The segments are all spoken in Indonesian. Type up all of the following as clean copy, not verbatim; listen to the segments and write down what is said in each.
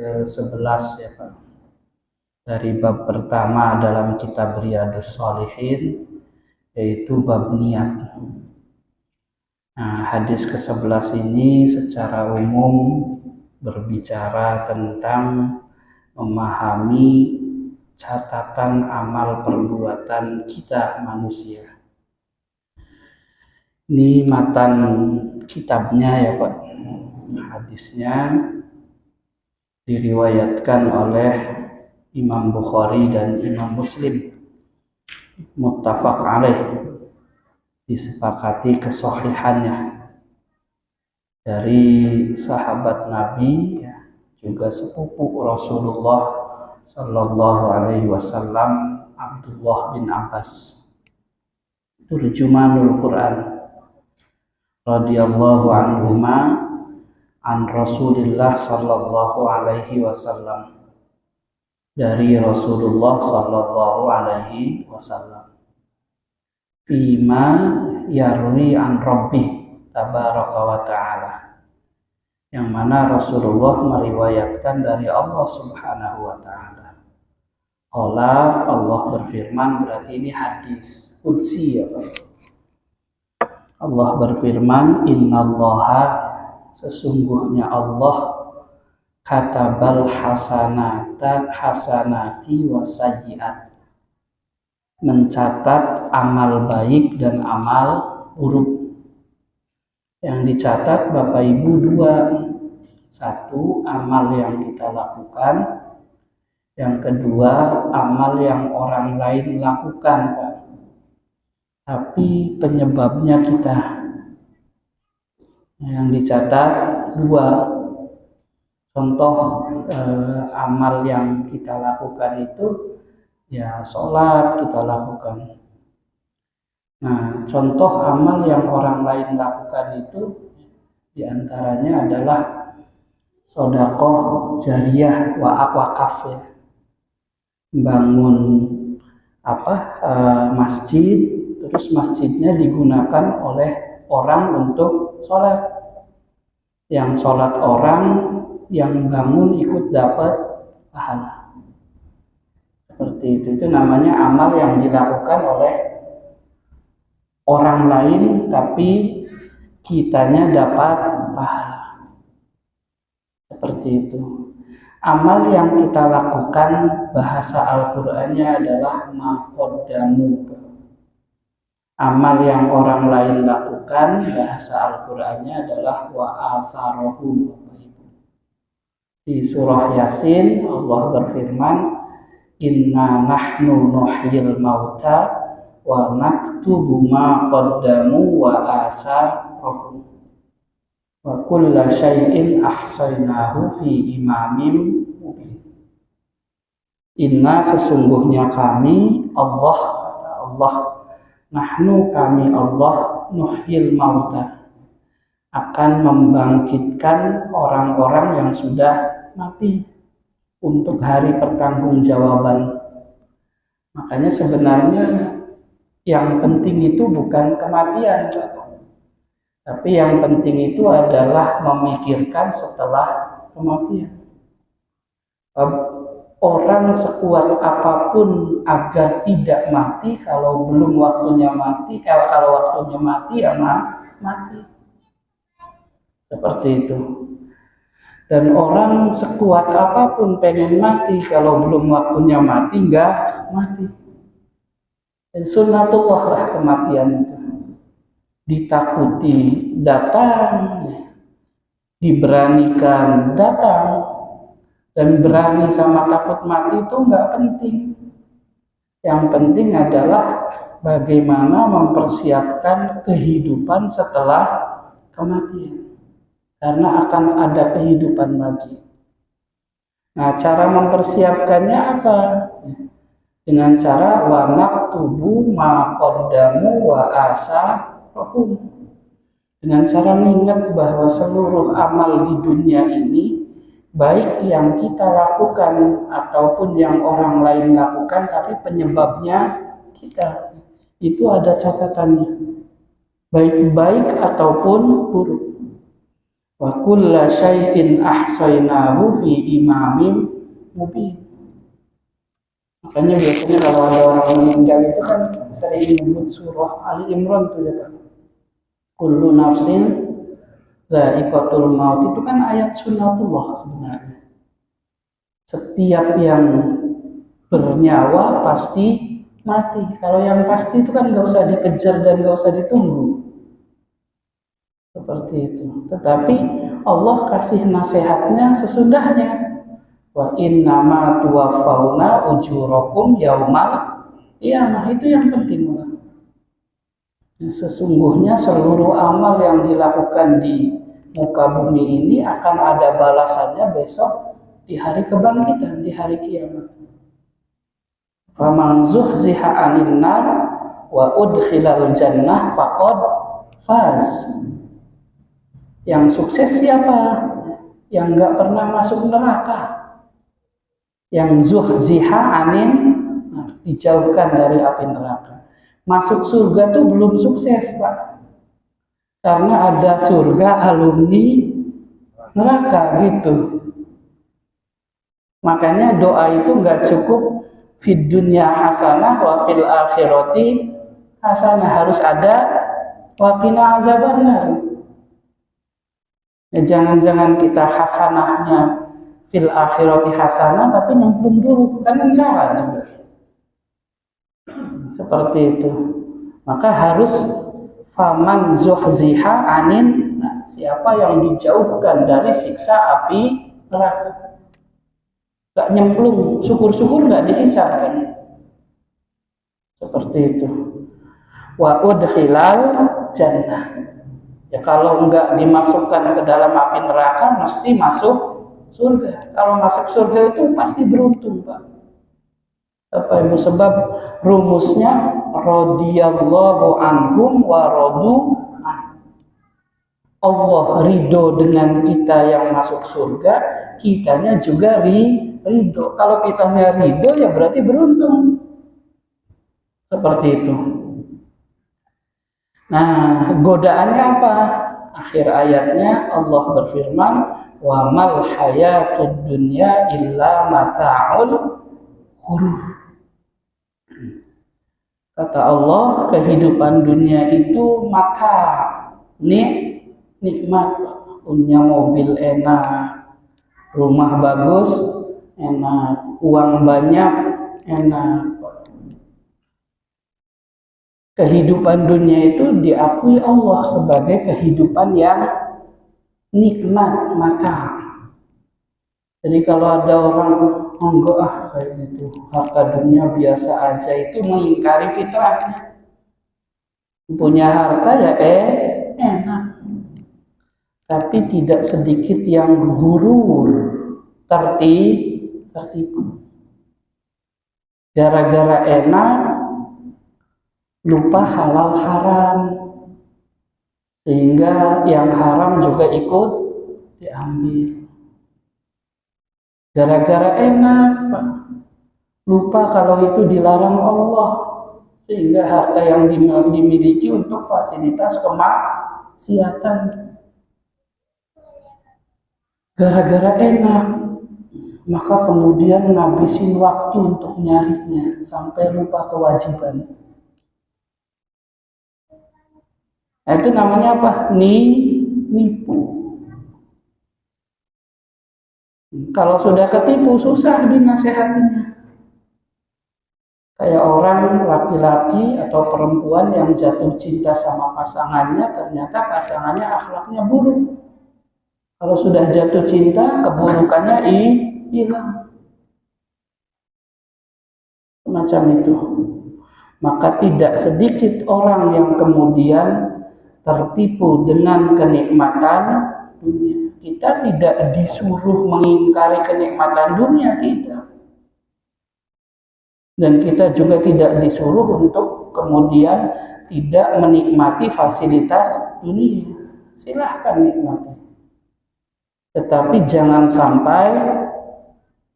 ke-11 ya Pak. Dari bab pertama dalam kitab Riyadhus Shalihin, yaitu bab niat. Nah, hadis ke-11 ini secara umum berbicara tentang memahami catatan amal perbuatan kita manusia. Ini matan kitabnya ya Pak. Hadisnya diriwayatkan oleh Imam Bukhari dan Imam Muslim, muttafaq alaih, disepakati kesahihannya, dari sahabat Nabi ya, juga sepupu Rasulullah Sallallahu Alaihi Wasallam, Abdullah bin Abbas, turjumanul Quran, radhiyallahu anhuma, an Rasulillah Sallallahu Alaihi Wasallam, dari Rasulullah Sallallahu Alaihi Wasallam, fima yarwi an Rabbih tabaraka wa ta'ala, yang mana Rasulullah meriwayatkan dari Allah Subhanahu wa ta'ala. Allah berfirman, berarti ini hadis qudsi ya Pak. Allah berfirman, innallaha, sesungguhnya Allah, katabal hasanati wasayyiat, mencatat amal baik dan amal buruk. Yang dicatat Bapak Ibu dua, satu amal yang kita lakukan, yang kedua amal yang orang lain lakukan Pak, tapi penyebabnya kita. Yang dicatat dua, contoh amal yang kita lakukan itu ya sholat kita lakukan. Nah, contoh amal yang orang lain lakukan itu diantaranya adalah sedekah jariyah wakaf ya, bangun masjid, terus masjidnya digunakan oleh orang untuk sholat, yang sholat orang, yang bangun ikut dapat pahala. Seperti itu namanya amal yang dilakukan oleh orang lain tapi kitanya dapat pahala. Seperti itu. Amal yang kita lakukan, bahasa Al-Qur'annya adalah maqaddamu. Amal yang orang lain lakukan, bahasa Al-Qur'annya adalah wa atharohum. Di surah Yasin Allah berfirman, inna nahnu nuhyil mauta wa naktubu ma qaddamu wa atharahum wa kulla syai'in ahsaynahu fi imamin mubin. Inna, sesungguhnya kami, Allah, kata Allah, nahnu, kami Allah, nuhyil mauta, akan membangkitkan orang-orang yang sudah mati untuk hari pertanggungjawaban. Makanya sebenarnya yang penting itu bukan kematian, tapi yang penting itu adalah memikirkan setelah kematian. Orang sekuat apapun agar tidak mati, kalau belum waktunya mati, kalau waktunya mati ya mati. Seperti itu. Dan orang sekuat apapun pengen mati, kalau belum waktunya mati enggak mati. Sunnatullah lah kematian itu. Ditakuti datang, diberanikan datang, dan berani sama takut mati itu enggak penting. Yang penting adalah bagaimana mempersiapkan kehidupan setelah kematian, karena akan ada kehidupan lagi. Nah, cara mempersiapkannya apa? Dengan cara wa naktubu ma qaddamu wa asarahum. Dengan cara mengingat bahwa seluruh amal di dunia ini, baik yang kita lakukan ataupun yang orang lain lakukan, tapi penyebabnya kita, itu ada catatannya, baik-baik ataupun buruk. Wa kulla syai'in ahsainahu fi imamin mubin. Makanya biasanya kalau ada orang meninggal itu kan sering menyebut surah Ali Imran tuh ya Pak. Kullu nafsin dha'iqatul maut, itu kan ayat sunnatullah sebenarnya. Setiap yang bernyawa pasti mati. Kalau yang pasti itu kan nggak usah dikejar dan nggak usah ditunggu. Seperti itu. Tetapi Allah kasih nasihatnya sesudahnya. Wa innama tuwaffawna ujurakum yaumal qiyamah, itu yang penting. Sesungguhnya seluruh amal yang dilakukan di muka bumi ini akan ada balasannya besok di hari kebangkitan, di hari kiamat. Faman zuhziha 'anil nar wa udkhilal jannah faqad faz. Yang sukses siapa? Yang enggak pernah masuk neraka. Yang zuhziha 'anil nar, dijauhkan dari api neraka. Masuk surga tuh belum sukses, Pak. Karena ada surga alumni neraka gitu. Makanya doa itu enggak cukup fid dunya hasanah wa fil akhirati hasanah, harus ada wa qina azabannar. Ya, jangan-jangan kita hasanahnya fil akhirati hasanah tapi nyemplung dulu, kan salah juga. Seperti itu. Maka harus faman zuhziha 'anin, nah, siapa yang dijauhkan dari siksa api neraka. Gak nyemplung, syukur-syukur gak dihisab kan. Seperti itu. Wa udkhilal jannah. Ya kalau enggak dimasukkan ke dalam api neraka mesti masuk surga. Kalau masuk surga itu pasti beruntung, Pak. Apa itu sebab rumusnya radhiyallahu anhum wa radu an. Allah ridho dengan kita yang masuk surga, kitanya juga ridho. Kalau kitanya ridho ya berarti beruntung. Seperti itu. Nah, godaannya apa? Akhir ayatnya Allah berfirman, wa mal hayatud dunya illa mata'ul ghurur. Kata Allah, kehidupan dunia itu mata, nikmat, punya mobil enak, rumah bagus enak, uang banyak enak. Kehidupan dunia itu diakui Allah sebagai kehidupan yang nikmat mata. Jadi kalau ada orang enggak kayak gitu, harta dunia biasa aja, itu mengingkari fitrahnya. Punya harta ya enak, tapi tidak sedikit yang gurur, tertipu. Gara-gara enak lupa halal haram, sehingga yang haram juga ikut diambil. Gara-gara enak, Pak, lupa kalau itu dilarang Allah, sehingga harta yang dimiliki untuk fasilitas kemaksiatan. Gara-gara enak, maka kemudian ngabisin waktu untuk nyarinya sampai lupa kewajiban. Nah, itu namanya apa? Nipu. Kalau sudah ketipu susah dinasehatinya. Kayak orang laki-laki atau perempuan yang jatuh cinta sama pasangannya, ternyata pasangannya akhlaknya buruk. Kalau sudah jatuh cinta, keburukannya hilang. Macam itu. Maka tidak sedikit orang yang kemudian tertipu dengan kenikmatan dunia. Kita tidak disuruh mengingkari kenikmatan dunia, tidak. Dan kita juga tidak disuruh untuk kemudian tidak menikmati fasilitas dunia. Silahkan nikmati. Tetapi jangan sampai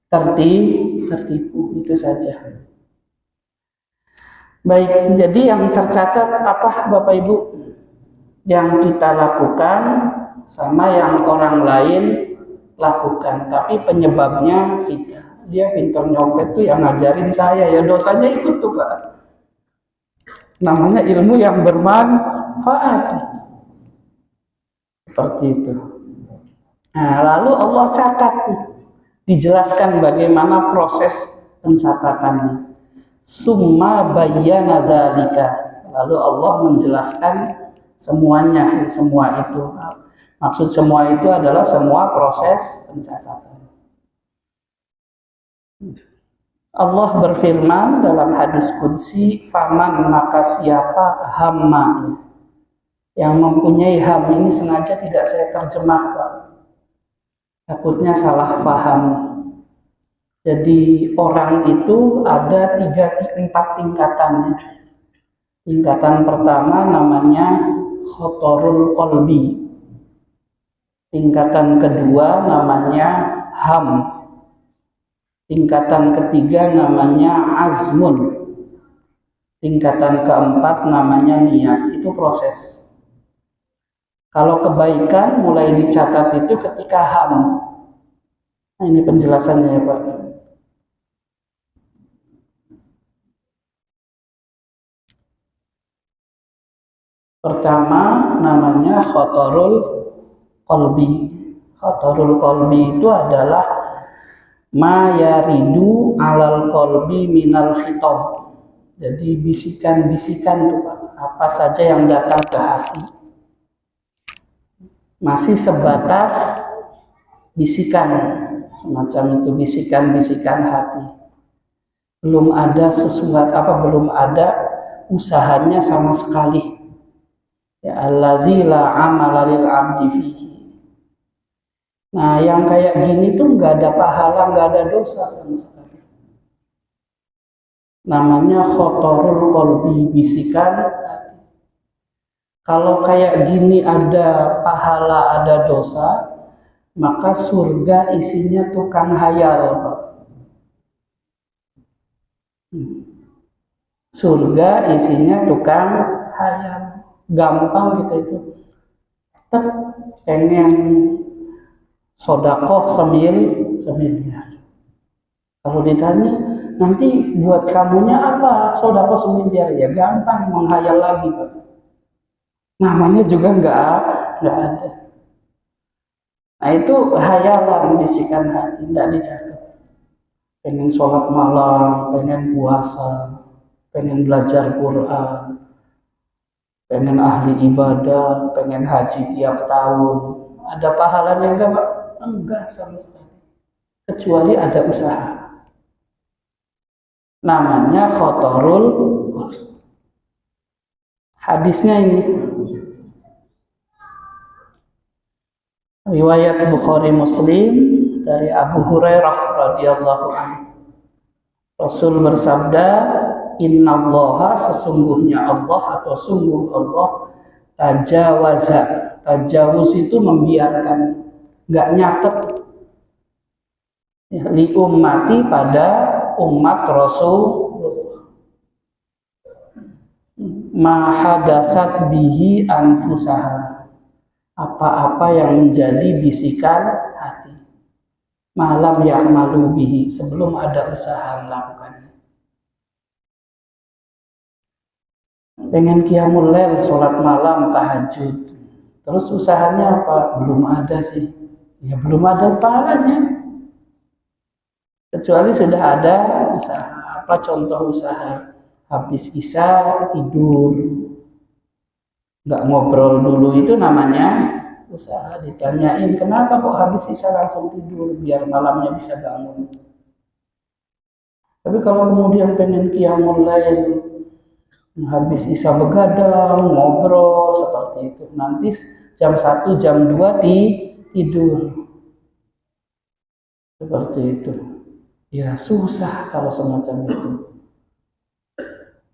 tertipu, itu saja. Baik, jadi yang tercatat apa Bapak Ibu? Yang kita lakukan sama yang orang lain lakukan, tapi penyebabnya tidak. Dia pintar nyopet tuh yang ngajarin saya, ya dosanya ikut tuh Pak. Namanya ilmu yang bermanfaat. Seperti itu. Nah, lalu Allah catat, dijelaskan bagaimana proses pencatatannya. Summa bayyana dzalika. Lalu Allah menjelaskan semuanya, semua itu. Maksud semua itu adalah semua proses pencatatan. Allah berfirman dalam hadis qudsi, faman maka siapa hamma, yang mempunyai ham, ini sengaja tidak saya terjemah Pak, takutnya salah paham. Jadi orang itu ada 4 tingkatannya. Tingkatan pertama namanya khotorul qalbi. Tingkatan kedua namanya ham. Tingkatan ketiga namanya azmun. Tingkatan keempat namanya niat. Itu proses. Kalau kebaikan mulai dicatat itu ketika ham. Nah, ini penjelasannya ya Pak. Pertama namanya khotorul qalbi. Khotorul qalbi itu adalah ma yaridu alal qalbi minal khitab. Jadi bisikan-bisikan tuh Pak, apa saja yang datang ke hati. Masih sebatas bisikan, semacam itu, bisikan-bisikan hati. Belum ada sesuatu belum ada usahanya sama sekali. Ya allazi la amala lil abdi fihi. Nah, yang kayak gini tuh nggak ada pahala, nggak ada dosa sama sekali. Namanya khotorul qalbi, bisikan hati. Kalau kayak gini ada pahala, ada dosa, maka surga isinya tukang hayal, Pak. Surga isinya tukang hayal. Gampang kita itu. Pengen sodakoh semiliar. Kalau ditanya, nanti buat kamunya apa sodakoh semiliar? Ya gampang, menghayal lagi Pak. Namanya juga nggak ada. Nah itu hayalan, bisikan hati, tidak dicatat. Pengen sholat malam, pengen puasa, pengen belajar Quran, pengen ahli ibadah, pengen haji tiap tahun. Ada pahalanya enggak Pak? Enggak sama sekali. Kecuali ada usaha. Namanya khotorul. Hadisnya ini. Riwayat Bukhari Muslim dari Abu Hurairah radhiyallahu anhu. Rasul bersabda, innallaha, sesungguhnya Allah atau sungguh Allah, tajawaza. Tajawuz itu membiarkan, nggak nyatet. Ya, li ummati, pada umat Rasulullah. Ma hadasat bihi anfusaha, apa-apa yang menjadi bisikan hati. Malam ya'malu bihi, sebelum ada usaha melakukannya. Pengen qiyamul lail, sholat malam, tahajud. Terus usahanya apa? Belum ada sih. Ya belum ada pahalanya. Kecuali sudah ada usaha. Apa contoh usaha? Habis isya tidur, nggak ngobrol dulu, itu namanya usaha. Ditanyain, kenapa kok habis isya langsung tidur? Biar malamnya bisa bangun. Tapi kalau kemudian pengen qiyamul lail, habis isya begadang, ngobrol seperti itu, nanti jam 1, jam 2 tidur. Seperti itu. Ya susah kalau semacam itu.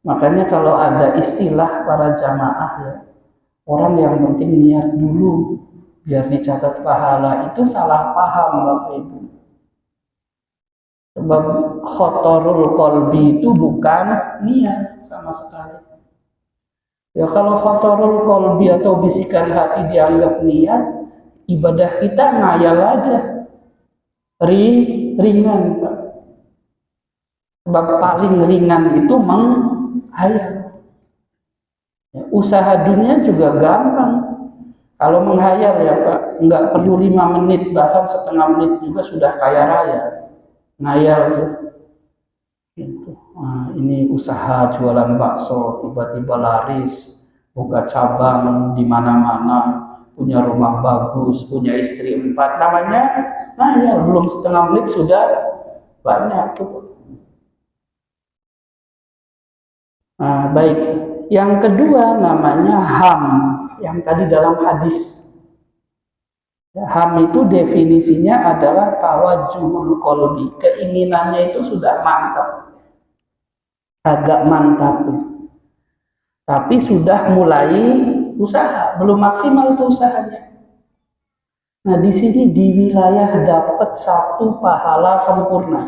Makanya kalau ada istilah para jamaah ya, orang yang penting niat dulu biar dicatat pahala, itu salah paham Bapak Ibu. Sebab khotorul qalbi itu bukan niat sama sekali. Ya kalau khotorul qalbi atau bisikan hati dianggap niat, Ibadah kita ngayal aja, ringan Pak. Sebab paling ringan itu menghayal. Ya, usaha dunia juga gampang. Kalau menghayal ya Pak, nggak perlu 5 menit, bahkan setengah menit juga sudah kaya raya. Ngayal tuh. Gitu. Nah, ini usaha jualan bakso, tiba-tiba laris, buka cabang di mana-mana, punya rumah bagus, punya istri 4, namanya ngayal. Belum setengah menit sudah banyak tuh. Nah, baik. Yang kedua namanya ham, yang tadi dalam hadis. Ham itu definisinya adalah tawajjuhul qalbi, keinginannya itu sudah mantap, agak mantap, tapi sudah mulai usaha, belum maksimal tuh usahanya. Nah, di sini di wilayah dapat 1 pahala sempurna.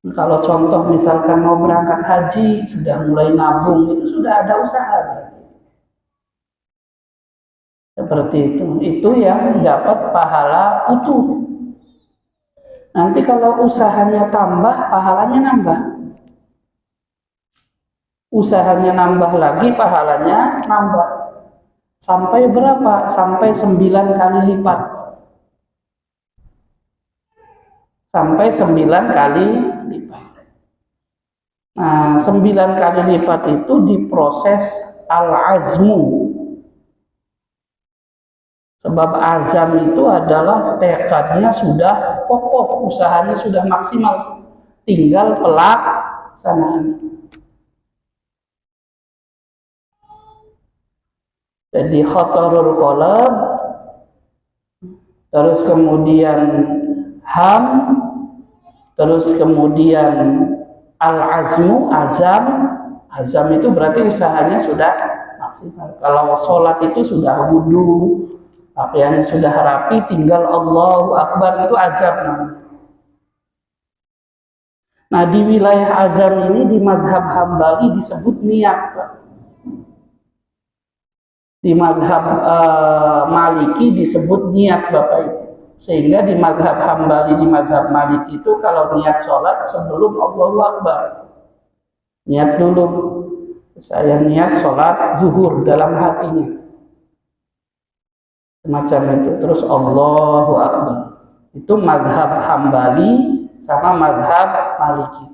Kalau contoh misalkan mau berangkat haji, sudah mulai nabung, itu sudah ada usaha. Seperti itu. Itu yang dapat pahala utuh. Nanti kalau usahanya tambah, pahalanya nambah. Usahanya nambah lagi, pahalanya nambah. Sampai berapa? Sampai 9 kali lipat. Sampai 9 kali lipat. Nah, 9 kali lipat itu diproses al-azmu. Sebab azam itu adalah tekadnya sudah kokoh, usahanya sudah maksimal, tinggal pelaksanaan. Jadi khatarul qalb, terus kemudian ham, terus kemudian al-azmu, azam itu berarti usahanya sudah maksimal. Kalau sholat itu sudah wudu, pakaiannya sudah rapi, tinggal Allahu Akbar, itu azam namanya. Nah, di wilayah azam ini di mazhab Hambali disebut niat, Pak. Di mazhab Maliki disebut niat, Bapak Ibu. Sehingga di mazhab Hambali, di mazhab Maliki itu kalau niat sholat sebelum Allahu Akbar, niat dulu, saya niat sholat zuhur dalam hatinya, semacam itu, terus Allahu Akbar. Itu mazhab Hambali sama mazhab Maliki.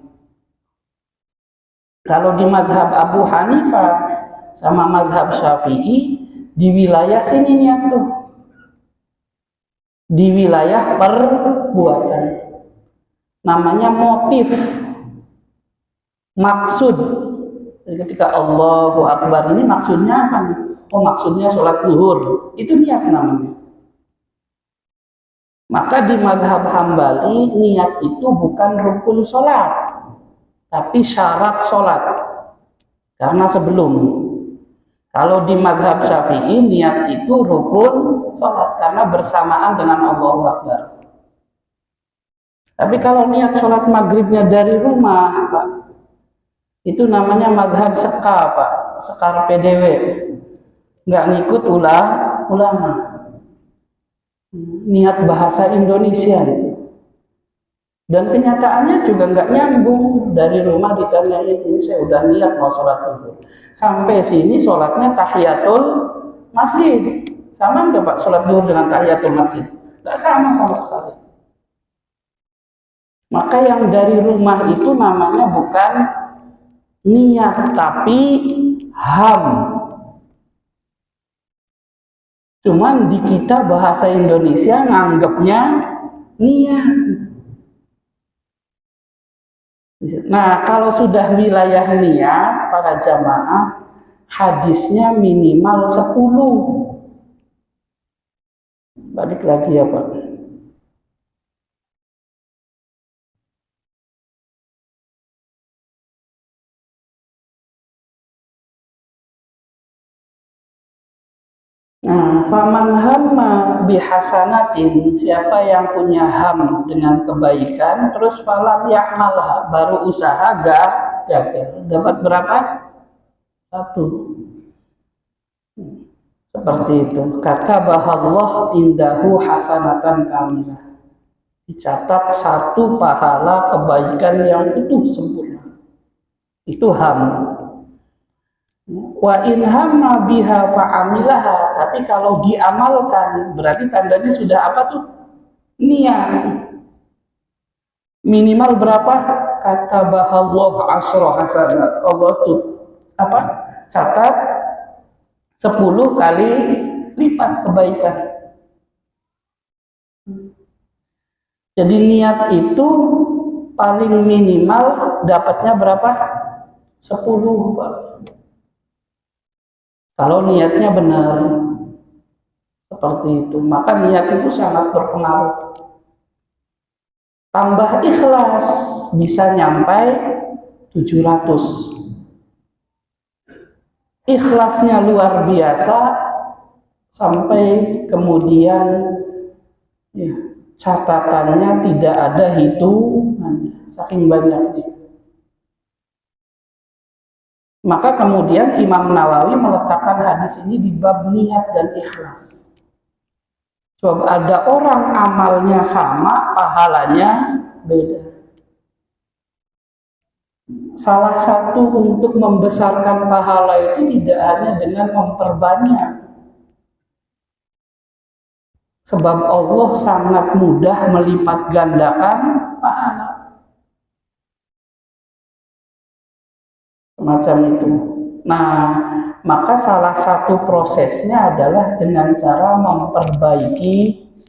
Kalau di mazhab Abu Hanifah sama mazhab Syafi'i, di wilayah sini niat tuh, di wilayah perbuatan, namanya motif, maksud. Jadi ketika Allahu Akbar ini maksudnya apa nih? Oh, maksudnya sholat zuhur, itu niat namanya. Maka di mazhab Hambali niat itu bukan rukun sholat, tapi syarat sholat, karena sebelum. Kalau di mazhab Syafi'i niat itu rukun sholat karena bersamaan dengan Allahu Akbar. Tapi kalau niat sholat maghribnya dari rumah, Pak, itu namanya mazhab sekar, Pak, sekar PDW, nggak ngikut ulama. Niat bahasa Indonesia itu. Dan kenyataannya juga nggak nyambung. Dari rumah ditanyain, ini saya udah niat mau sholat zuhur, sampai sini sholatnya tahiyatul masjid. Sama nggak Pak sholat zuhur dengan tahiyatul masjid? Nggak sama sekali. Maka yang dari rumah itu namanya bukan niat, tapi ham. Cuman di kita bahasa Indonesia nganggapnya niat. Nah, kalau sudah wilayah niat, para jamaah, hadisnya minimal 10. Balik lagi ya Pak. Nah, faman hamma bihasanatin, siapa yang punya ham dengan kebaikan, terus falam ya'malha, baru usaha gagal, dapat berapa? 1. Seperti itu. Kata bahallah indahu hasanatan kamilah. Dicatat satu pahala kebaikan yang utuh sempurna. Itu ham. Wa in hamma biha fa'amilaha. Tapi kalau diamalkan, berarti tandanya sudah apa tuh? Niat. Minimal berapa? Kata bahallah asra hasanat. Allah tuh apa? Catat 10 kali lipat kebaikan. Jadi niat itu paling minimal dapatnya berapa? 10, Pak. Kalau niatnya benar seperti itu, maka niat itu sangat berpengaruh. Tambah ikhlas bisa nyampai 700. Ikhlasnya luar biasa sampai kemudian ya, catatannya tidak ada hitungannya, saking banyaknya. Maka kemudian Imam Nawawi meletakkan hadis ini di bab niat dan ikhlas. Coba ada orang amalnya sama, pahalanya beda. Salah satu untuk membesarkan pahala itu tidak hanya dengan memperbanyak. Sebab Allah sangat mudah melipat gandakan pahala. Semacam itu. Nah, maka salah satu prosesnya adalah dengan cara memperbaiki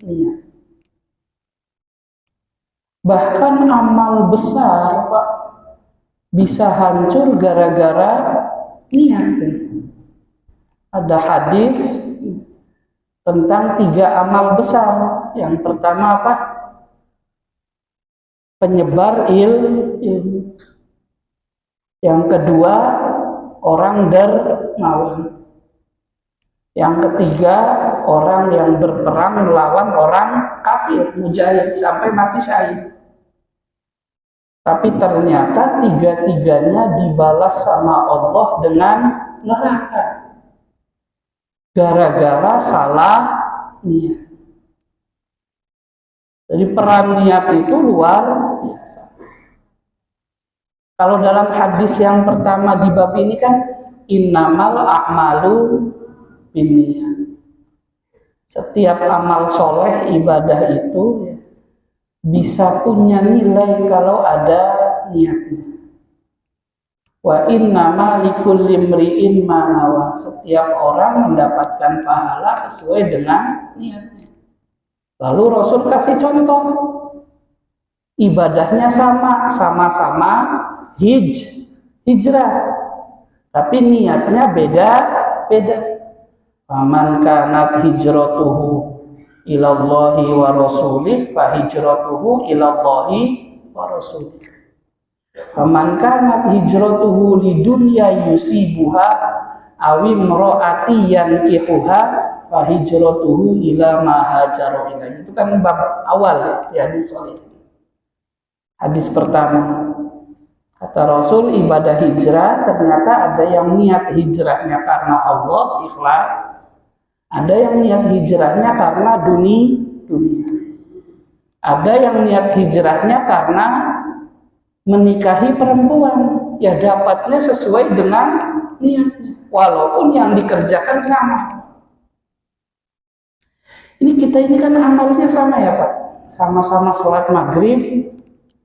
niat. Bahkan amal besar, Pak, bisa hancur gara-gara niat. Ada hadis tentang 3 amal besar. Yang pertama apa? Penyebar ilmu. Yang kedua, orang dermawan. Yang ketiga, orang yang berperang melawan orang kafir, mujahid sampai mati syahid. Tapi ternyata 3-tiganya dibalas sama Allah dengan neraka. Gara-gara salah niat. Jadi peran niat itu luar biasa. Kalau dalam hadis yang pertama di bab ini kan innamal a'malu binniyat. Setiap amal soleh ibadah itu ya, bisa punya nilai kalau ada niatnya. Wa innama likulli imri'in ma nawa. Setiap orang mendapatkan pahala sesuai dengan niatnya. Lalu Rasul kasih contoh. Ibadahnya sama-sama hijrah. Tapi niatnya beda. Faman kanat hijratuhu ilallahi wa rasulih fa hijratuhu ilallahi wa rasulih. Faman kanat hijratuhu lidunya yusibuha awim ro'ati yankihuha fa hijratuhu ila ma hajara ilaihi. Itu kan bab awal ya hadis soal ini. Hadis pertama, kata Rasul, ibadah hijrah ternyata ada yang niat hijrahnya karena Allah, ikhlas. Ada yang niat hijrahnya karena dunia. Ada yang niat hijrahnya karena menikahi perempuan. Ya dapatnya sesuai dengan niatnya. Walaupun yang dikerjakan sama. Ini kan amalnya sama ya Pak. Sama-sama sholat maghrib.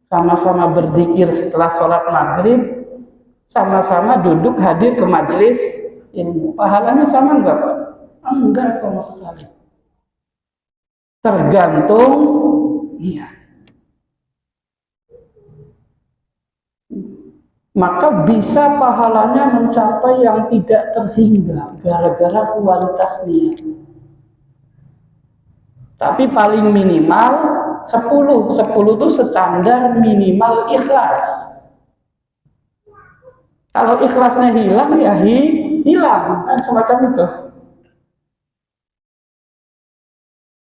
Sama-sama berzikir setelah sholat maghrib. Sama-sama duduk hadir ke majelis ilmu. Pahalanya sama enggak Pak? Enggak sama sekali. Tergantung niat. Maka bisa pahalanya mencapai yang tidak terhingga gara-gara kualitas niat. Tapi paling minimal 10 itu standar minimal ikhlas. Kalau ikhlasnya hilang ya hilang kan semacam itu.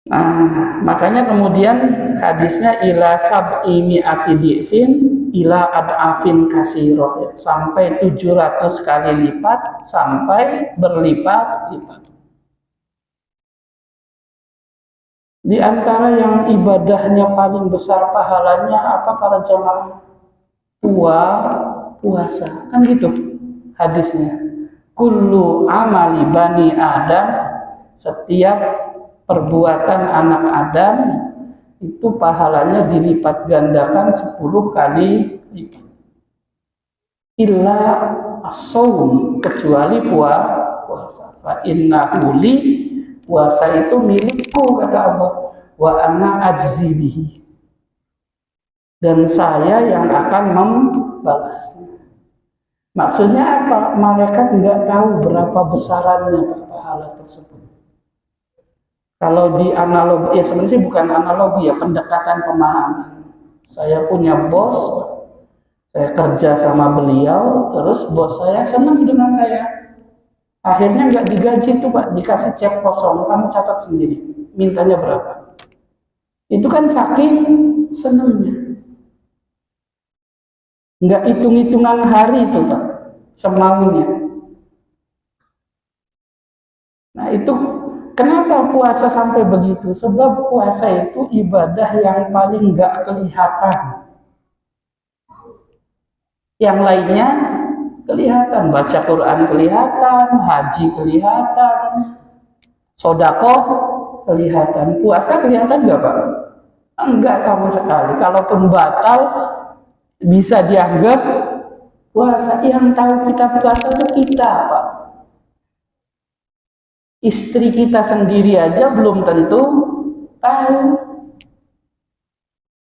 Nah, makanya kemudian hadisnya ila sab'i mi'ati di'fin ila ad'afin kasiro, sampai 700 kali lipat, sampai berlipat-lipat. Di antara yang ibadahnya paling besar pahalanya apa para jamaah? Puasa. Kan gitu hadisnya. Kullu amali bani Adam, setiap perbuatan anak Adam itu pahalanya dilipat gandakan 10 kali lipat. Illa as-shaum, kecuali puasa. Fa innahu li, puasa itu milikku kata Allah, wa ana ajzi bihi, dan saya yang akan membalasnya. Maksudnya apa? Malaikat nggak tahu berapa besarannya pahala tersebut. Kalau di analogi, ya sebenarnya bukan analogi ya, pendekatan pemahaman. Saya punya bos, saya kerja sama beliau, terus bos saya senang dengan saya. Akhirnya nggak digaji tuh Pak, dikasih cek kosong, kamu catat sendiri, mintanya berapa. Itu kan saking senangnya. Nggak hitung-hitungan hari itu Pak, semaunya. Nah itu kenapa puasa sampai begitu? Sebab puasa itu ibadah yang paling nggak kelihatan. Yang lainnya kelihatan, baca Quran kelihatan, haji kelihatan, sedekah kelihatan. Puasa kelihatan nggak Pak? Enggak sama sekali. Kalaupun batal bisa dianggap puasa. Yang tahu kita puasa itu kita Pak. Istri kita sendiri aja belum tentu tahu.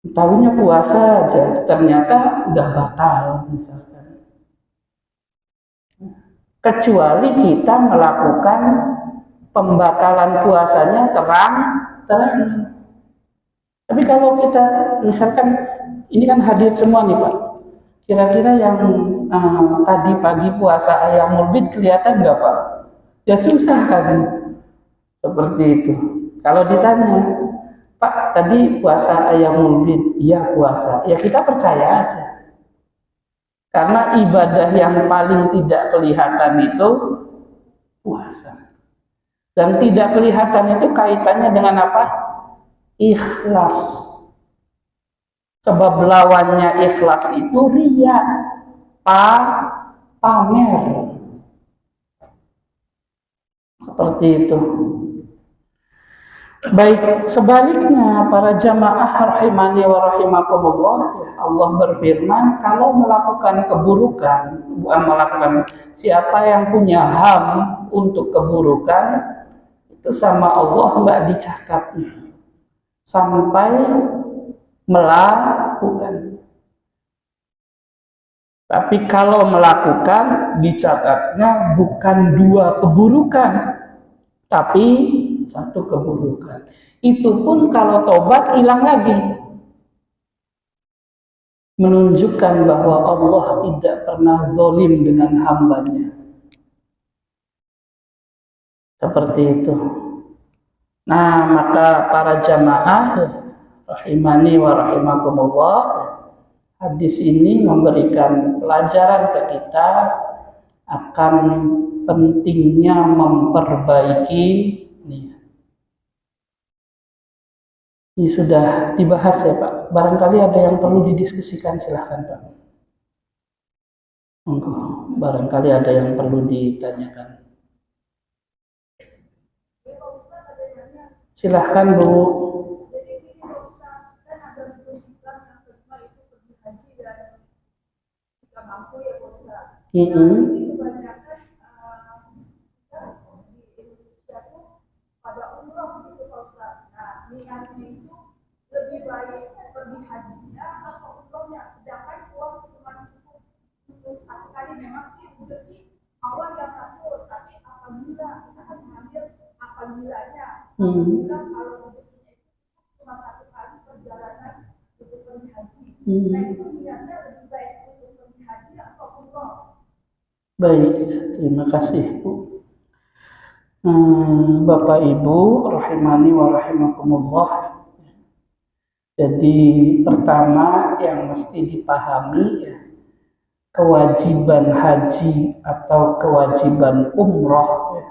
Tahunya puasa aja, ternyata udah batal misalkan. Kecuali kita melakukan pembatalan puasanya terang. Tapi kalau kita misalkan, ini kan hadir semua nih Pak. Kira-kira yang tadi pagi puasa Ayyamul Bid kelihatan nggak Pak? Ya susah kan, seperti itu. Kalau ditanya, Pak tadi puasa Ayyamul Bid, iya puasa. Ya kita percaya aja. Karena ibadah yang paling tidak kelihatan itu puasa. Dan tidak kelihatan itu kaitannya dengan apa? Ikhlas. Sebab lawannya ikhlas itu riya, pamer. Seperti itu. Baik, sebaliknya para jamaah rahimani wa rahimakumullah, Allah berfirman, kalau melakukan keburukan, bukan melakukan, siapa yang punya ham untuk keburukan, itu sama Allah nggak dicatatnya sampai melakukan. Tapi kalau melakukan, dicatatnya bukan 2 keburukan, tapi 1 keburukan. Itu pun kalau tobat hilang lagi. Menunjukkan bahwa Allah tidak pernah zalim dengan hambanya. Seperti itu. Nah, maka para jamaah rahimani wa rahimakumullah, hadis ini memberikan pelajaran ke kita akan pentingnya memperbaiki niat. Ini sudah dibahas ya Pak. Barangkali ada yang perlu didiskusikan, silahkan Pak. Barangkali ada yang perlu ditanyakan. Silahkan Bu. Niatnya itu lebih baik pergi hajinya atau umrohnya, sedangkan uang cuma cukup untuk 1 kali. Memang sih rezeki awal yang takut, tapi apabila kita kan mengambil apabillanya, apabila kalau rezekinya itu cuma 1 kali perjalanan untuk pergi haji, nah itu niatnya lebih baik untuk pergi haji atau umroh. Baik, terima kasih Bu. Bapak Ibu rahimani wa rahimakumullah. Jadi pertama yang mesti dipahami ya, kewajiban haji atau kewajiban umroh ya,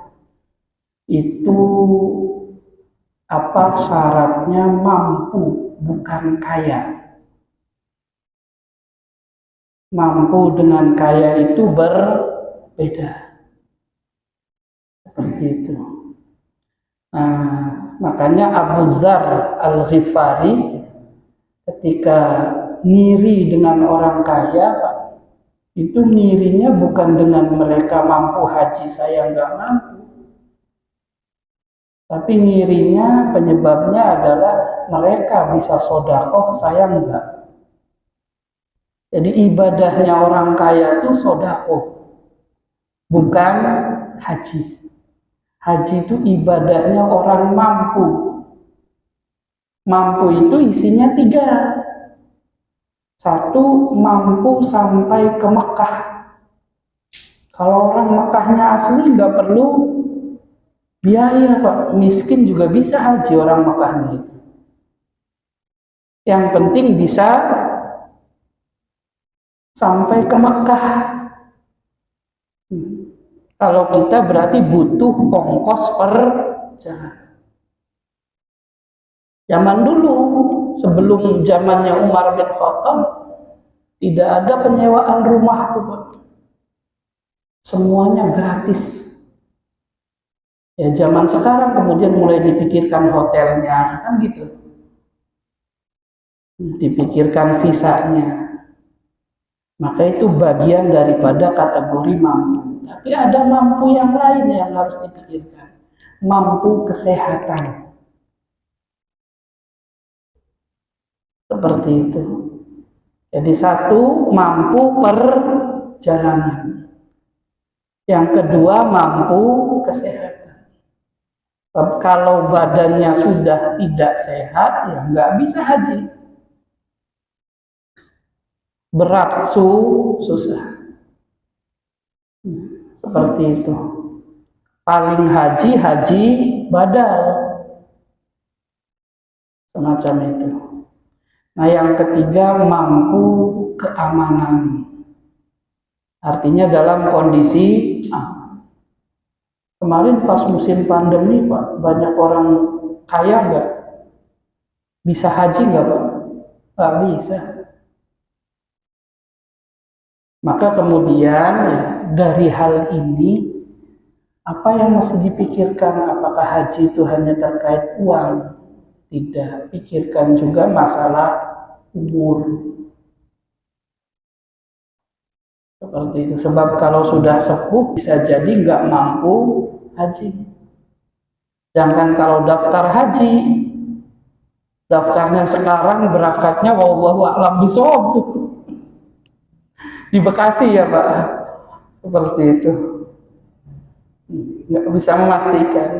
itu Apa syaratnya mampu, bukan kaya? Mampu dengan kaya itu berbeda. Seperti itu. Nah, makanya Abu Dzar Al-Ghifari ketika ngiri dengan orang kaya, Pak, itu ngirinya bukan dengan mereka mampu haji, saya nggak mampu. Tapi ngirinya penyebabnya adalah mereka bisa sedekah, saya enggak. Jadi ibadahnya orang kaya itu sedekah, bukan haji. Haji itu ibadahnya orang mampu. Mampu itu isinya 3. 1, mampu sampai ke Mekah. Kalau orang Mekahnya asli nggak perlu biaya, Pak. Miskin juga bisa haji orang Mekahnya itu. Yang penting bisa sampai ke Mekah. Kalau kita berarti butuh ongkos perjalanan. Zaman dulu, sebelum zamannya Umar bin Khattab, tidak ada penyewaan rumah tuh, Pak. Semuanya gratis. Ya zaman sekarang kemudian mulai dipikirkan hotelnya, kan gitu. Dipikirkan visanya. Maka itu bagian daripada kategori mampu. Tapi ada mampu yang lain yang harus dipikirkan. Mampu kesehatan. Seperti itu. Jadi 1, mampu perjalanan. Yang kedua, mampu kesehatan. Kalau badannya sudah tidak sehat, ya nggak bisa haji. Berat, susah. Seperti itu. Paling haji badal. Semacam itu. Nah, yang ketiga, mampu keamanan. Artinya dalam kondisi kemarin pas musim pandemi, Pak, banyak orang kaya nggak bisa haji nggak, Pak? Nggak bisa. Maka kemudian ya, dari hal ini apa yang mesti dipikirkan? Apakah haji itu hanya terkait uang? Tidak, pikirkan juga masalah umur. Seperti itu. Sebab kalau sudah sepuh bisa jadi nggak mampu haji. Sedangkan kalau daftar haji, daftarnya sekarang berangkatnya wallahu a'lam bishawab tuh. Di Bekasi ya, Pak. Seperti itu. Nggak bisa memastikan.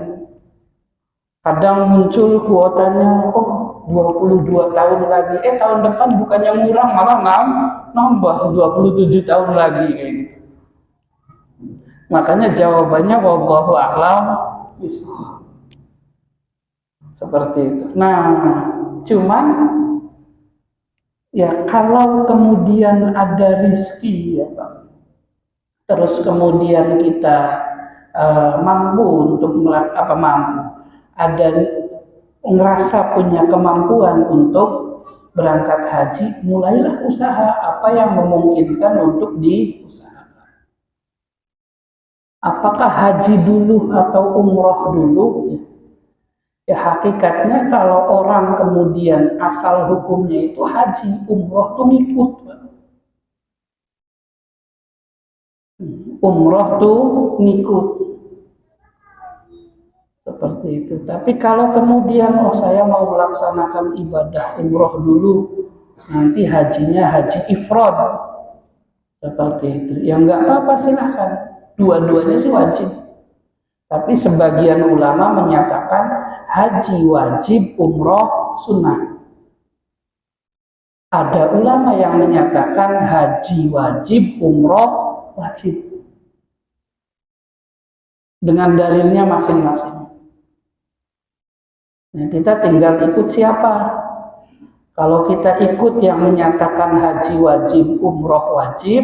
Kadang muncul kuotanya, 22 tahun lagi. Tahun depan bukannya ngurang, malah nambah 27 tahun lagi kayak gitu. Makanya jawabannya wallahu a'lam bishawab. Seperti itu. Nah, cuman ya kalau kemudian ada rizki ya Pak, terus kemudian kita mampu untuk ada ngerasa punya kemampuan untuk berangkat haji, mulailah usaha apa yang memungkinkan untuk diusahakan. Apakah haji dulu atau umroh dulu? Ya hakikatnya kalau orang kemudian asal hukumnya itu haji, umroh tuh ngikut. Umroh tuh ngikut. Seperti itu. Tapi kalau kemudian saya mau melaksanakan ibadah umroh dulu, nanti hajinya haji ifrad. Seperti itu. Ya nggak apa-apa, silahkan. Dua-duanya sih wajib. Tapi sebagian ulama menyatakan haji wajib, umroh sunnah. Ada ulama yang menyatakan haji wajib, umroh wajib. Dengan dalilnya masing-masing. Nah, kita tinggal ikut siapa. Kalau kita ikut yang menyatakan haji wajib, umroh wajib,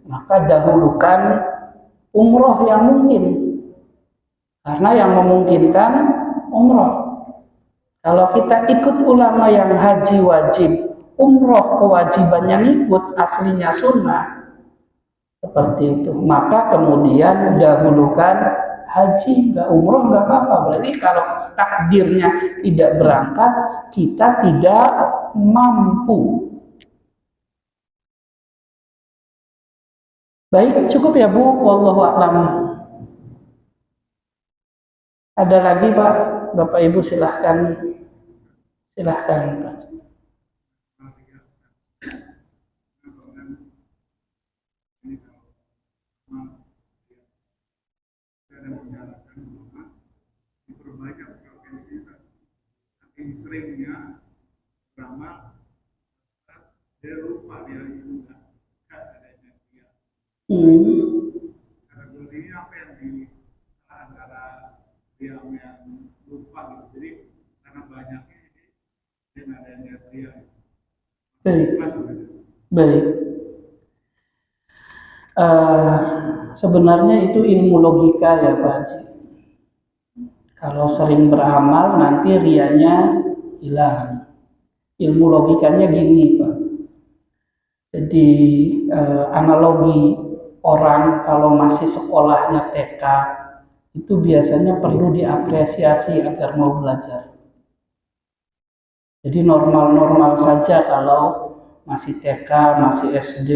maka dahulukan umroh yang mungkin. Karena yang memungkinkan umroh. Kalau kita ikut ulama yang haji wajib, umroh kewajiban yang ikut aslinya sunnah, seperti itu, maka kemudian dahulukan haji, nggak umroh nggak apa-apa. Berarti kalau takdirnya tidak berangkat, kita tidak mampu. Baik, cukup ya Bu, wallahu a'lam. Ada lagi Pak, Bapak Ibu silahkan. Silahkan Pak. Seringnya beramal dia lupa dia itu enggak ada dia. Kategorinya apa yang di antara dia yang lupa gitu. Jadi karena banyaknya ini dia nggak ada dia. Baik. Sebenarnya itu ilmu logika ya Pak Haji. Kalau sering beramal nanti rianya hilang. Ilmu logikanya gini Pak. Jadi analogi orang kalau masih sekolahnya TK itu biasanya perlu diapresiasi agar mau belajar. Jadi normal-normal saja kalau masih TK, masih SD,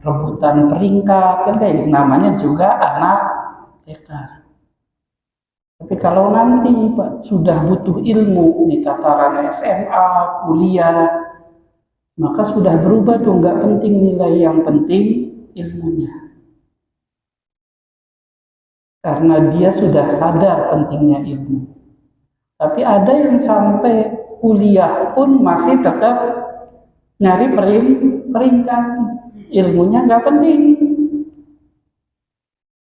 rebutan peringkat, kan kayak namanya juga anak TK. Tapi kalau nanti Pak sudah butuh ilmu di tataran SMA, kuliah, maka sudah berubah tuh, nggak penting nilai, yang penting ilmunya. Karena dia sudah sadar pentingnya ilmu. Tapi ada yang sampai kuliah pun masih tetap nyari peringkat, ilmunya nggak penting.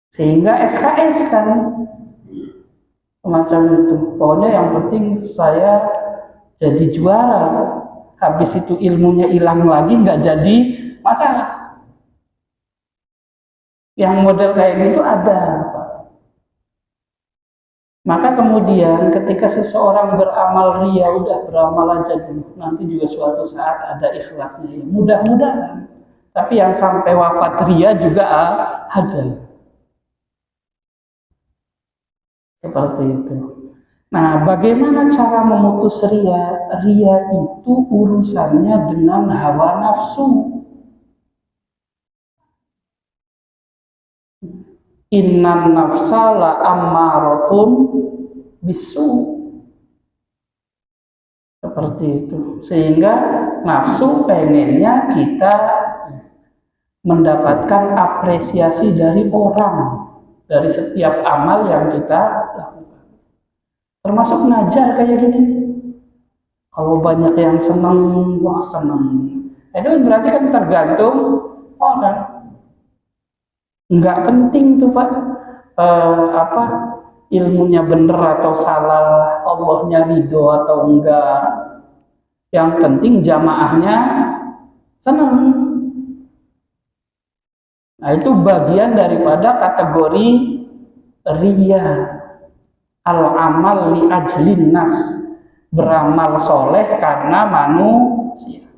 Sehingga SKS kan semacam itu. Pokoknya yang penting saya jadi juara. Habis itu ilmunya hilang lagi, nggak jadi masalah. Yang model kayak gitu ada, Pak. Maka kemudian ketika seseorang beramal ria, udah beramal aja dulu. Nanti juga suatu saat ada ikhlasnya. Ya, mudah-mudahan. Tapi yang sampai wafat ria juga ada. Seperti itu. Nah, bagaimana cara memutus ria? Ria itu urusannya dengan hawa nafsu. Innan nafsa la ammaratun bisu. Seperti itu. Sehingga nafsu pengennya kita mendapatkan apresiasi dari orang, dari setiap amal yang kita lakukan. Termasuk ngajar kayak gini. Kalau banyak yang senang, wah senang. Itu berarti kan tergantung orang. Enggak penting tuh Pak, ilmunya bener atau salah, Allahnya ridho atau enggak. Yang penting jamaahnya senang. Nah itu bagian daripada kategori riya. Al-amal li ajlin nas, beramal soleh karena manusia.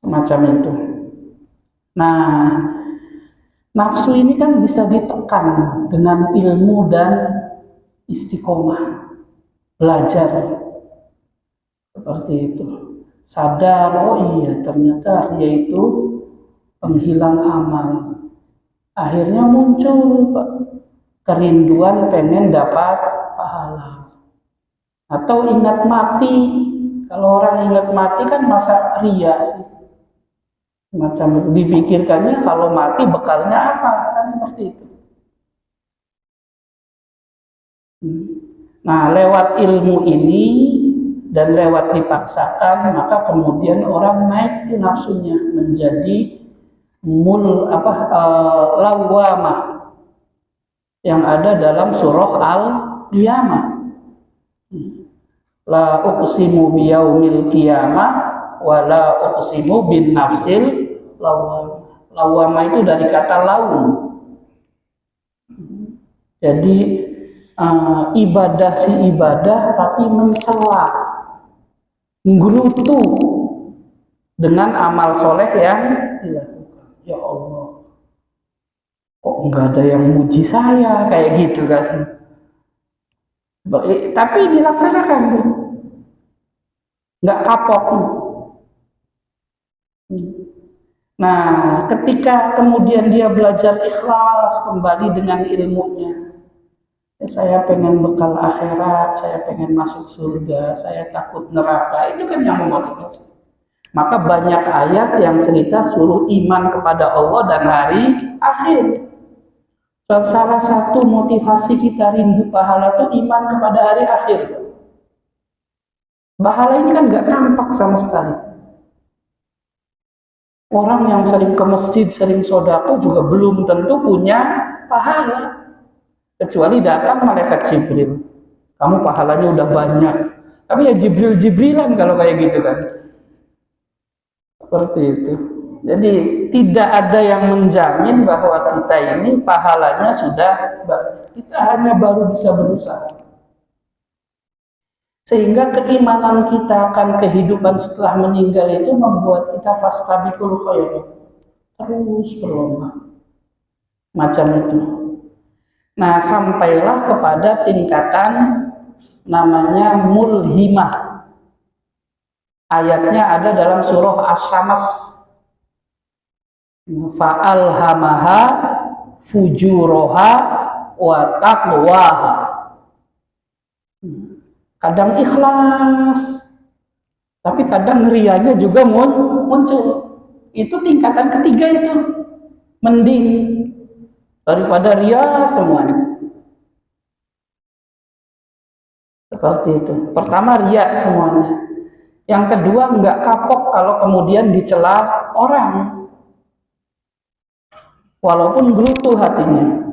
Semacam itu. Nah, nafsu ini kan bisa ditekan dengan ilmu dan istiqomah, belajar seperti itu. Sadar, oh iya ternyata ria itu penghilang amal. Akhirnya muncul Pak, kerinduan pengen dapat pahala. Atau ingat mati. Kalau orang ingat mati kan masa ria sih. Macam itu dipikirkannya kalau mati bekalnya apa, kan seperti itu. Nah, lewat ilmu ini dan lewat dipaksakan, maka kemudian orang naik tuh nafsunya menjadi lawamah yang ada dalam surah Al-Qiyamah. La uqsimu biyaumil qiyamah wa la uqsimu bin nafsil lawamah. Lawamah itu dari kata laum. Jadi ibadah si ibadah tapi mencela, menggerutu dengan amal soleh yang dilakukan. Ya Allah, kok nggak ada yang muji saya kayak gitu kan? Tapi dilaksanakan tuh, nggak kapok. Nah, ketika kemudian dia belajar ikhlas kembali dengan ilmunya, saya pengen bekal akhirat, saya pengen masuk surga, saya takut neraka, itu kan yang memotivasi. Maka banyak ayat yang cerita suruh iman kepada Allah dan hari akhir. Sebab salah satu motivasi kita rindu pahala itu iman kepada hari akhir. Pahala ini kan nggak tampak sama sekali. Orang yang sering ke masjid, sering sodako juga belum tentu punya pahala. Kecuali datang malaikat Jibril. Kamu pahalanya udah banyak. Tapi ya Jibril-Jibrilan kalau kayak gitu kan. Seperti itu. Jadi tidak ada yang menjamin bahwa kita ini pahalanya sudah banyak. Kita hanya baru bisa berusaha. Sehingga keimanan kita akan kehidupan setelah meninggal itu membuat kita fastabiqul khairat. Terus berlomba. Macam itu. Nah, sampailah kepada tingkatan namanya mulhimah. Ayatnya ada dalam surah Asy-Syams. Fa'alhamaha fujuraha wa taqwaha. Kadang ikhlas, tapi kadang rianya juga muncul. Itu tingkatan ketiga itu. Mending daripada ria semuanya. Seperti itu. Pertama ria semuanya. Yang kedua nggak kapok kalau kemudian dicela orang. Walaupun gerutu hatinya.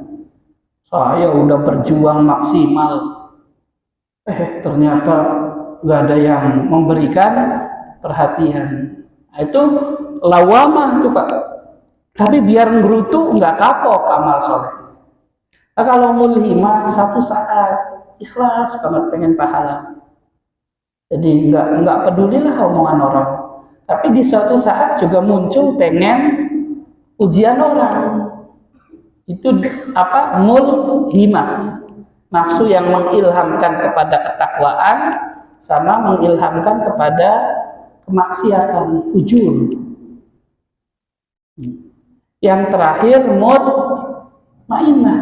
Saya udah berjuang maksimal. Ternyata nggak ada yang memberikan perhatian. Nah, itu lawamah tuh Pak. Tapi biar ngerutu nggak kapok amal soleh. Nah, kalau mulhimah satu saat ikhlas banget pengen pahala. Jadi nggak pedulilah omongan orang. Tapi di suatu saat juga muncul pengen ujian orang. Itu apa? Mulhimah. Nafsu yang mengilhamkan kepada ketakwaan sama mengilhamkan kepada kemaksiatan, fujur. Yang terakhir mutmainnah.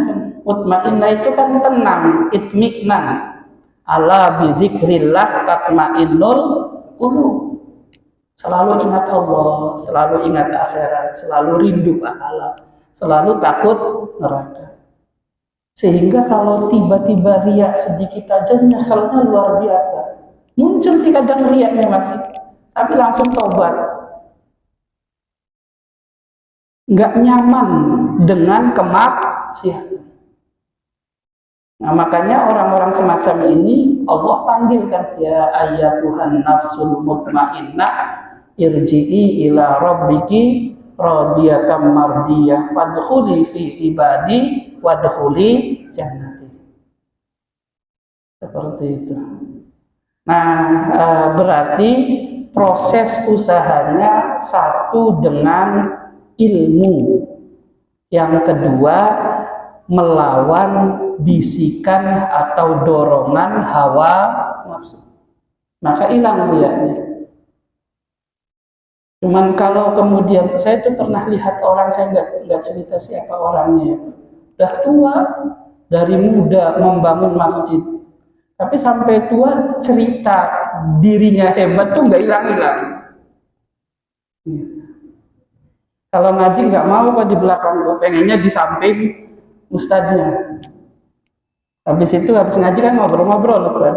Mutmainnah itu kan tenang, itminan. Ala bizikrillah tatmainnul qulub. Selalu ingat Allah, selalu ingat akhirat, selalu rindu pahala, selalu takut neraka. Sehingga kalau tiba-tiba riak sedikit aja nyeselnya luar biasa. Muncul sih kadang riaknya masih, tapi langsung tobat. Nggak nyaman dengan kemaksiatan. Nah, makanya orang-orang semacam ini Allah panggilkan, ya ayyatuhan nafsul mutmainnah irji'i ila rabbiki radiyatan mardiyah fadkhuli fi ibadi wadkhuli jannati. Seperti itu. Nah, berarti proses usahanya satu dengan ilmu, yang kedua melawan bisikan atau dorongan hawa nafsu, maka hilang riaknya. Cuman kalau kemudian saya tuh pernah lihat orang, saya nggak cerita siapa orangnya, udah tua, dari muda membangun masjid, tapi sampai tua cerita dirinya hebat tuh nggak hilang-hilang. Kalau ngaji nggak mau Pak di belakang tuh, pengennya di samping ustadznya. Habis itu habis ngaji kan ngobrol-ngobrol Ustaz.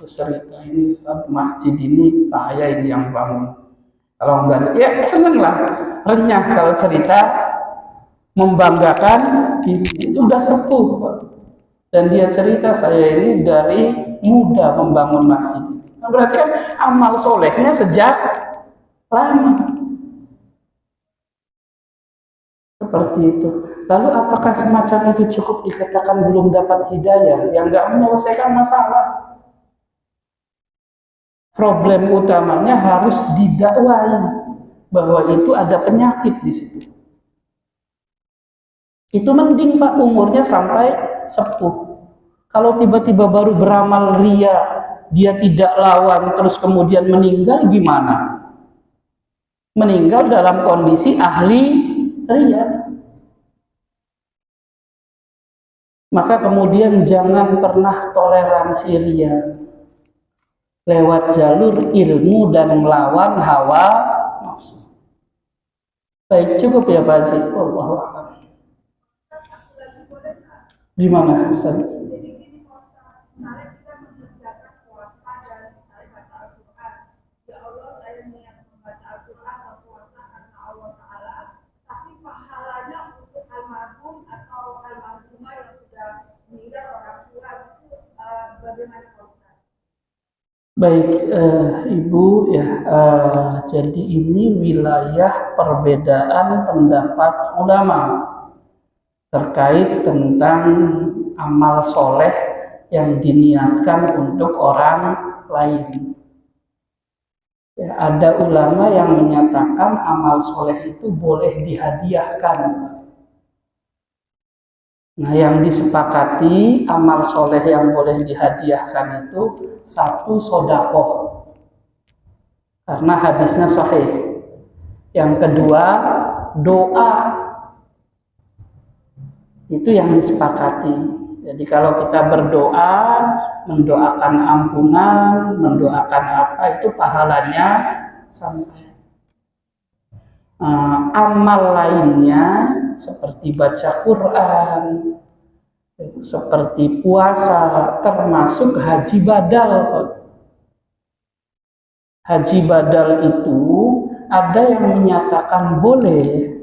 Terus cerita, ini Ustaz, masjid ini saya ini yang bangun. Kalau enggak, ya seneng lah, renyah kalau cerita membanggakan itu udah sepuh Pak. Dan dia cerita, saya ini dari muda membangun masjid. Nah, berarti kan amal solehnya sejak lama. Seperti itu. Lalu apakah semacam itu cukup dikatakan belum dapat hidayah yang nggak menyelesaikan masalah? Problem utamanya harus didakwai bahwa itu ada penyakit di situ. Itu mending Pak umurnya sampai sepuh. Kalau tiba-tiba baru beramal ria, dia tidak lawan terus kemudian meninggal gimana? Meninggal dalam kondisi ahli ria. Maka kemudian jangan pernah toleransi ria lewat jalur ilmu dan melawan hawa nafsu. Baik, cukup ya Pak Haji. Wallahu a'lam. Gimana Ustaz? Jadi gini misalnya kita mengerjakan puasa dan misalnya baca Al-Quran, ya Allah saya niat membaca Al-Quran atau puasa karena Allah Ta'ala, tapi pahalanya untuk almarhum atau almarhumah yang sudah meninggal orang tua itu bagaimana Pak Ustaz? Baik, Ibu ya, jadi ini wilayah perbedaan pendapat ulama terkait tentang amal soleh yang diniatkan untuk orang lain. Ya, ada ulama yang menyatakan amal soleh itu boleh dihadiahkan. Nah, yang disepakati amal soleh yang boleh dihadiahkan itu satu sodakoh, karena hadisnya sahih. Yang kedua doa, itu yang disepakati. Jadi kalau kita berdoa, mendoakan ampunan, mendoakan apa, itu pahalanya sampai. Amal lainnya seperti baca Quran, seperti puasa, termasuk haji badal. Haji badal itu ada yang menyatakan boleh,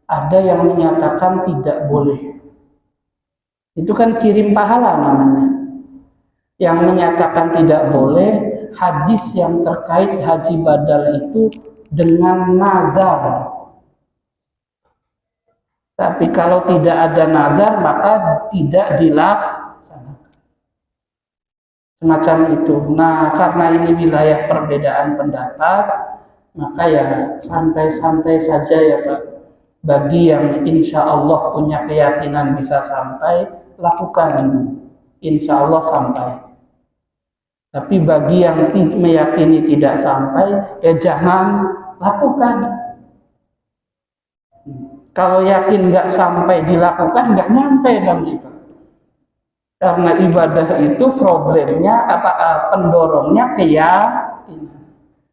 ada yang menyatakan tidak boleh. Itu kan kirim pahala namanya. Yang menyatakan tidak boleh, hadis yang terkait haji badal itu dengan nazar. Tapi kalau tidak ada nazar maka tidak dilaksanakan. Semacam itu. Nah, karena ini wilayah perbedaan pendapat, maka ya santai-santai saja ya Pak. Bagi yang insya Allah punya keyakinan bisa sampai, lakukan. Insya Allah sampai. Tapi bagi yang meyakini tidak sampai, ya jangan lakukan. Kalau yakin nggak sampai dilakukan, nggak nyampe nanti Pak. Karena ibadah itu problemnya pendorongnya keyakinan.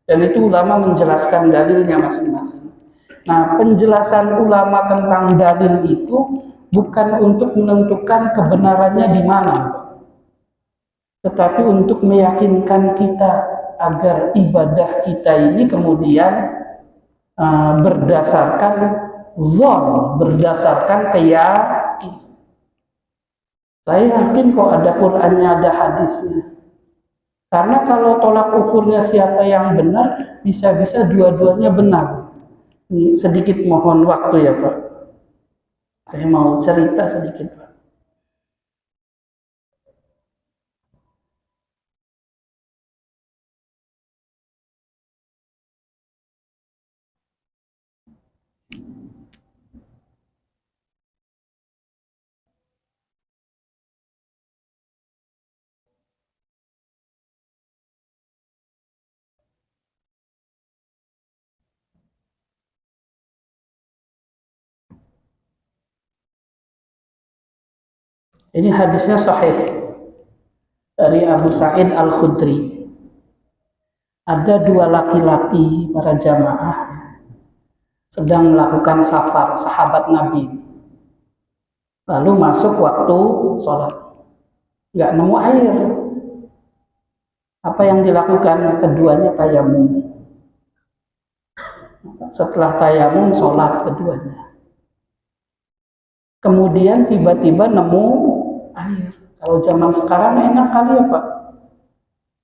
Dan itu ulama menjelaskan dalilnya masing-masing. Nah, penjelasan ulama tentang dalil itu bukan untuk menentukan kebenarannya di mana, tetapi untuk meyakinkan kita agar ibadah kita ini kemudian berdasarkan zon, berdasarkan keyakinan. Saya yakin kok ada Qur'annya, ada hadisnya. Karena kalau tolak ukurnya siapa yang benar, bisa-bisa dua-duanya benar. Ini sedikit mohon waktu ya Pak. Saya mau cerita sedikit Pak. Ini hadisnya sahih dari Abu Sa'id Al-Khudri. Ada dua laki-laki para jamaah sedang melakukan safar, sahabat Nabi. Lalu masuk waktu sholat, nggak nemu air. Apa yang dilakukan? Keduanya tayamum. Setelah tayamum, sholat keduanya. Kemudian tiba-tiba nemu air. Kalau zaman sekarang enak kali ya Pak.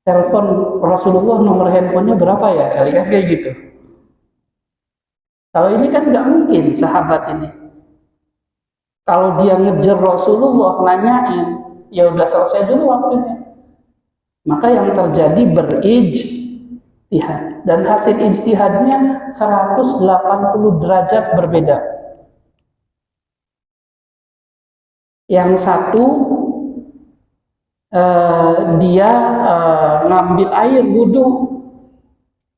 Telepon Rasulullah, nomor handphonenya berapa ya? Kali kan kayak gitu. Kalau ini kan nggak mungkin sahabat ini. Kalau dia ngejar Rasulullah, nanyain, ya udah selesai dulu waktunya. Maka yang terjadi berijtihad, dan hasil ijtihadnya 180 derajat berbeda. Yang satu dia ngambil air wudhu,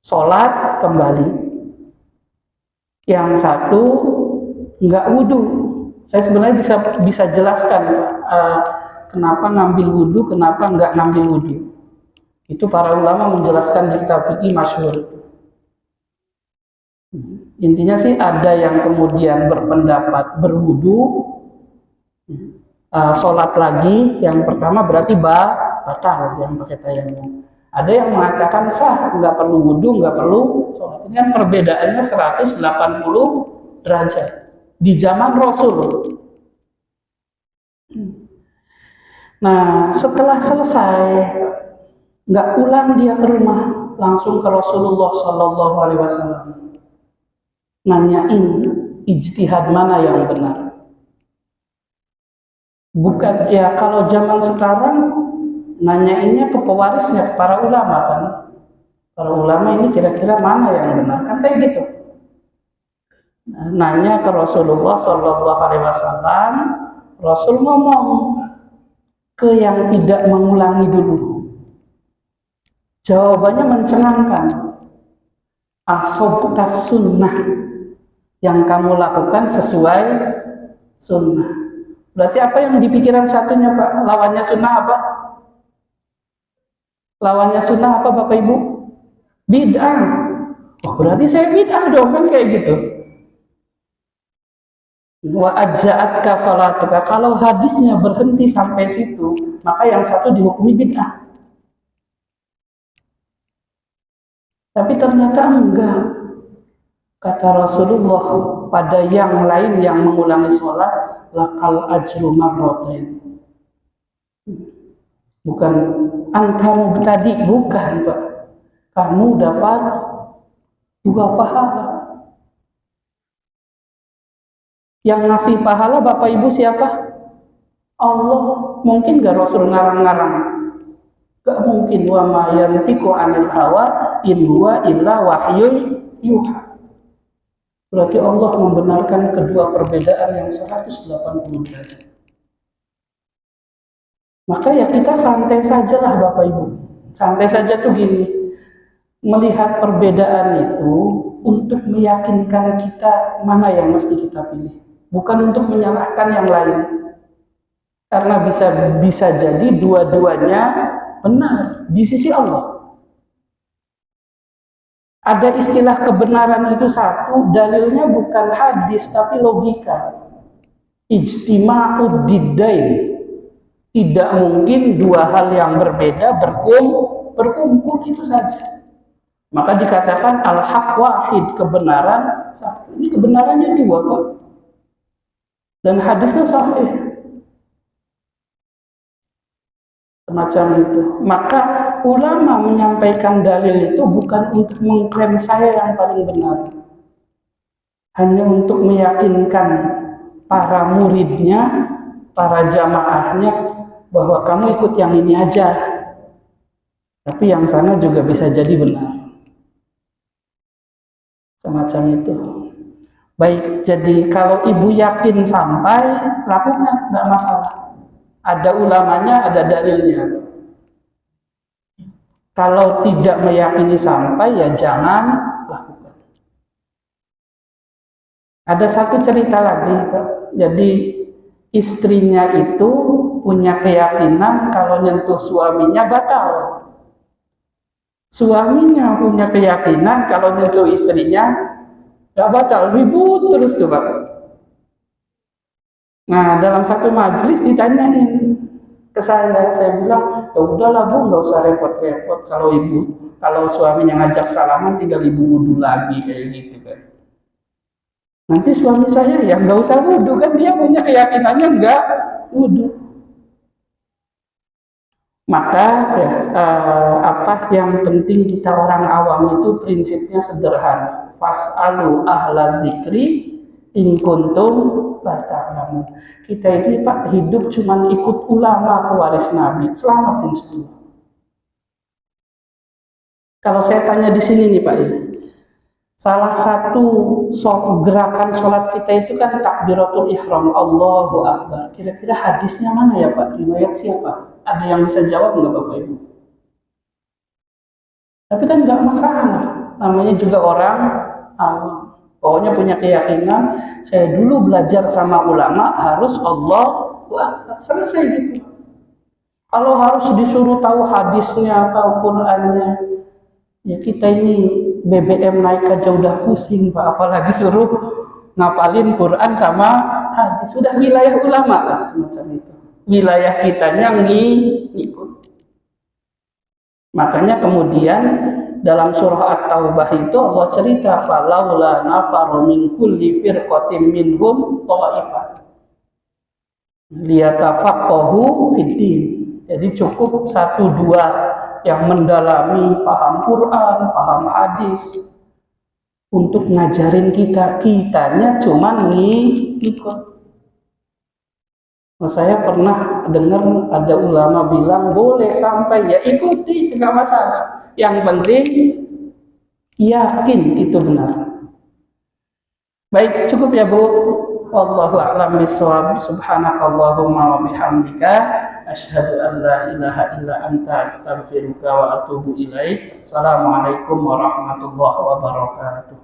sholat kembali. Yang satu nggak wudhu. Saya sebenarnya bisa jelaskan kenapa ngambil wudhu, kenapa nggak ngambil wudhu. Itu para ulama menjelaskan di kitab fikih masyhur itu. Intinya sih ada yang kemudian berpendapat berwudhu, sholat lagi, yang pertama berarti batal yang pakai tayamum. Ada yang mengatakan sah, nggak perlu wudhu, nggak perlu sholat. Ini kan perbedaannya 180 derajat di zaman Rasul. Nah, setelah selesai, nggak pulang dia ke rumah, langsung ke Rasulullah Shallallahu Alaihi Wasallam, nanyain ijtihad mana yang benar. Bukan ya, kalau zaman sekarang nanyainnya ke pewarisnya, para ulama kan. Para ulama ini kira-kira mana yang benar, kan kayak gitu. Nanya ke Rasulullah Shallallahu Alaihi Wasallam, Rasul ngomong ke yang tidak mengulangi dulu. Jawabannya mencengangkan. Asobta sunnah, yang kamu lakukan sesuai sunnah. Berarti apa yang di pikiran satunya, Pak? Lawannya sunnah apa? Lawannya sunnah apa, Bapak Ibu? Bid'ah. Oh, berarti saya bid'ah dong, kan kayak gitu. Wa ajza'atka sholatuka. Kalau hadisnya berhenti sampai situ, maka yang satu dihukumi bid'ah. Tapi ternyata enggak. Kata Rasulullah, pada yang lain yang mengulangi sholat, lakal ajru marrotain. Bukan antamu tadi, bukan, Pak. Kamu dapat 2 pahala. Yang ngasih pahala Bapak Ibu siapa? Allah. Mungkin gak Rasul ngarang-ngarang? Gak mungkin. Wa ma yantiqu 'anil hawa in huwa illa wahyun yuha. Berarti Allah membenarkan kedua perbedaan yang 180 derajat. Maka ya kita santai sajalah Bapak Ibu. Santai saja tuh gini. Melihat perbedaan itu untuk meyakinkan kita mana yang mesti kita pilih. Bukan untuk menyalahkan yang lain. Karena bisa jadi dua-duanya benar di sisi Allah. Ada istilah kebenaran itu satu, dalilnya bukan hadis tapi logika. Ijtima'ud diddain. Tidak mungkin dua hal yang berbeda berkumpul itu saja. Maka dikatakan al-haq wahid, kebenaran satu. Ini kebenarannya 2 kok. Dan hadisnya sahih. Semacam itu. Maka ulama menyampaikan dalil itu bukan untuk mengklaim saya yang paling benar. Hanya untuk meyakinkan para muridnya, para jamaahnya, bahwa kamu ikut yang ini aja. Tapi yang sana juga bisa jadi benar. Semacam itu. Baik, jadi kalau ibu yakin sampai, lakukan, tidak masalah. Ada ulamanya, ada dalilnya. Kalau tidak meyakini sampai, ya jangan lakukan. Ada satu cerita lagi, Pak. Jadi istrinya itu punya keyakinan kalau nyentuh suaminya batal. Suaminya punya keyakinan kalau nyentuh istrinya gak batal, ribut terus tuh, Pak. Nah, dalam satu majelis ditanyain ke saya bilang, ya udahlah Bu, nggak usah repot-repot. Kalau suaminya ngajak salaman, tinggal ibu wudu lagi kayak gitu kan. Nanti suami saya ya nggak usah wudu, kan dia punya keyakinannya nggak wudu. Maka ya, yang penting kita orang awam itu prinsipnya sederhana. Fas'alu ahla dzikri In kuntum la ta'lamun. Kita ini Pak hidup cuman ikut ulama pewaris Nabi. Selamat insyaallah. Kalau saya tanya di sini nih Pak, salah satu gerakan sholat kita itu kan takbiratul ihram, Allahu Akbar. Kira-kira hadisnya mana ya Pak? Riwayat siapa? Ada yang bisa jawab nggak Bapak Ibu? Tapi kan nggak masalah. Namanya juga orang awam. Pokoknya punya keyakinan, saya dulu belajar sama ulama harus Allahu Akbar. Selesai gitu. Kalau harus disuruh tahu hadisnya, tahu Qur'annya, ya kita ini BBM naik aja udah pusing Pak, apalagi suruh ngapalin Quran sama hadis. Sudah wilayah ulama lah semacam itu. Wilayah kitanya ngikut. Makanya kemudian dalam surah At-Taubah itu Allah cerita falaula nafaru min kulli firqatin minhum ta'ifah liyatafaqahu fid din. Jadi cukup 1-2 yang mendalami paham Quran, paham hadis untuk ngajarin kita. Kitanya cuma ngikut. Saya pernah dengar ada ulama bilang boleh sampai ya ikuti, nggak masalah. Yang penting yakin itu benar. Baik, cukup ya Bu. Wallahu a'lam bishawab. Subhanakallahumma wa bihamdika asyhadu an la ilaha illa anta astaghfiruka wa atubu ilaik. Assalamualaikum warahmatullahi wabarakatuh.